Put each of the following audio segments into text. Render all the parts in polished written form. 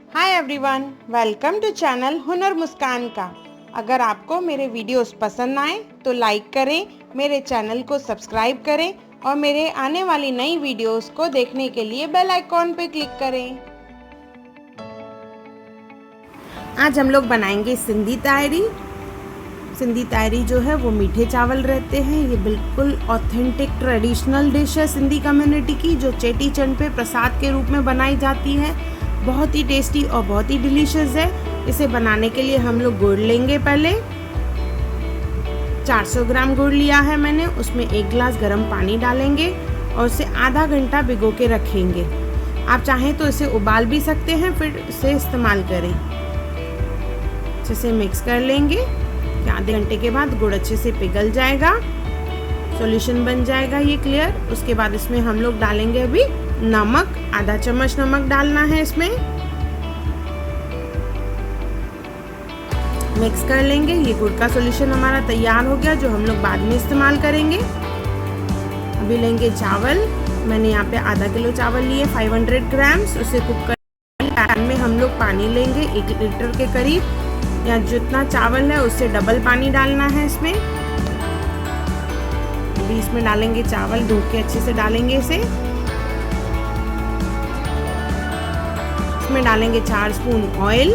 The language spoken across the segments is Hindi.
Hi everyone, welcome to channel Hunar Muskan का। अगर आपको मेरे वीडियोस पसंद आए तो लाइक करें, मेरे चैनल को सब्सक्राइब करें और मेरे आने वाली नई वीडियोस को देखने के लिए बेल आइकॉन पे क्लिक करें। आज हम लोग बनाएंगे सिंधी तायरी। सिंधी तायरी जो है वो मीठे चावल रहते हैं। ये बिल्कुल ऑथेंटिक ट्रेडिशनल डिश है सिंधी कम्युनिटी की, जो चेटी चंड पे प्रसाद के रूप में बनाई जाती है। बहुत ही टेस्टी और बहुत ही डिलीशियस है। इसे बनाने के लिए हम लोग गुड़ लेंगे। पहले 400 ग्राम गुड़ लिया है मैंने, उसमें 1 गिलास गर्म पानी डालेंगे और इसे आधा घंटा भिगो के रखेंगे। आप चाहें तो इसे उबाल भी सकते हैं, फिर इसे इस्तेमाल करें। इसे मिक्स कर लेंगे। आधे घंटे के बाद गुड़ अच्छे से पिघल जाएगा, सॉल्यूशन बन जाएगा ये क्लियर। उसके बाद इसमें हम लोग डालेंगे अभी नमक। आधा चम्मच नमक डालना है इसमें। मिक्स कर लेंगे। ये गुड़ का सॉल्यूशन हमारा तैयार हो गया, जो हम लोग बाद में इस्तेमाल करेंगे। अभी लेंगे चावल। मैंने यहाँ पे आधा किलो चावल लिए, 500 ग्राम्स। उसे कुक कर पैन में हम लोग पानी लेंगे 1 लीटर के करीब, या जितना चावल है उससे डबल पानी डालना है इसमें। अभी इसमें डालेंगे चावल, धो के अच्छे से डालेंगे इसे। इसमें डालेंगे 4 स्पून ऑयल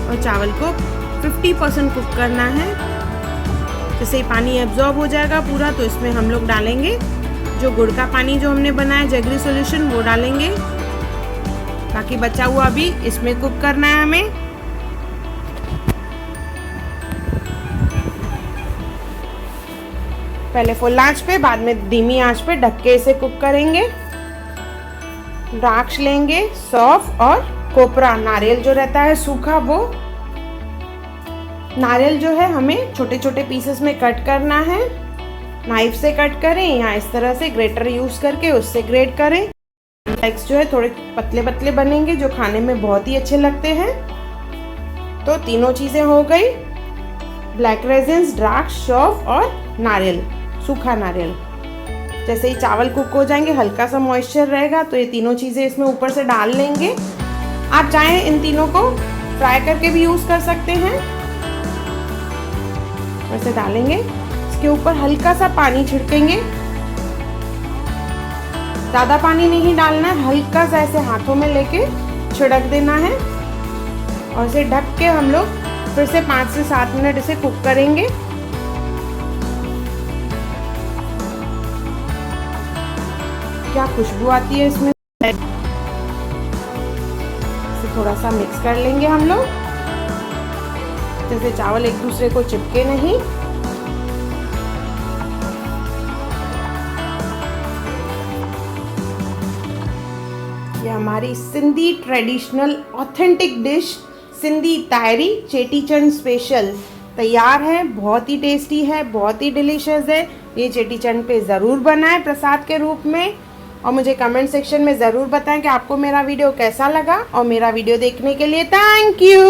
और चावल को 50% कुक करना है। जैसे ही पानी एब्जॉर्ब हो जाएगा पूरा, तो इसमें हम लोग डालेंगे जो गुड़ का पानी जो हमने बनाया जगरी सॉल्यूशन, वो डालेंगे। बाकी बचा हुआ भी इसमें कुक करना है हमें। पहले फुल आंच पे, बाद में धीमी आंच पे ढक के इसे कुक करेंगे। द्राक्ष लेंगे, सौंफ और कोपरा, नारियल जो रहता है सूखा, वो नारियल जो है हमें छोटे छोटे पीसेस में कट करना है। नाइफ से कट करें या इस तरह से ग्रेटर यूज करके उससे ग्रेट करें। एग्स जो है थोड़े पतले पतले बनेंगे, जो खाने में बहुत ही अच्छे लगते हैं। तो तीनों चीजें हो गई, ब्लैक रेजिन्स, द्राक्ष, सौंफ और नारियल, सूखा नारियल। जैसे ही चावल कुक हो जाएंगे, हल्का सा मॉइस्चर रहेगा, तो ये तीनों चीज़ें इसमें ऊपर से डाल लेंगे। आप चाहें इन तीनों को फ्राई करके भी यूज़ कर सकते हैं। वैसे डालेंगे, इसके ऊपर हल्का सा पानी छिड़केंगे। ज़्यादा पानी नहीं डालना है, हल्का सा ऐसे हाथों में लेके छिड़क देना है और इसे ढक के हम लोग फिर से 5 से 7 मिनट इसे कुक करेंगे। क्या खुशबू आती है इसमें। इसे थोड़ा सा मिक्स कर लेंगे हम लोग, जैसे चावल एक दूसरे को चिपके नहीं। ये हमारी Sindhi traditional authentic dish Sindhi Tayri Cheti Chand special तैयार है। बहुत ही टेस्टी है, बहुत ही डिलीशियस है। ये चेटी चंड पे ज़रूर बनाएं प्रसाद के रूप में, और मुझे कमेंट सेक्शन में ज़रूर बताएं कि आपको मेरा वीडियो कैसा लगा। और मेरा वीडियो देखने के लिए थैंक यू।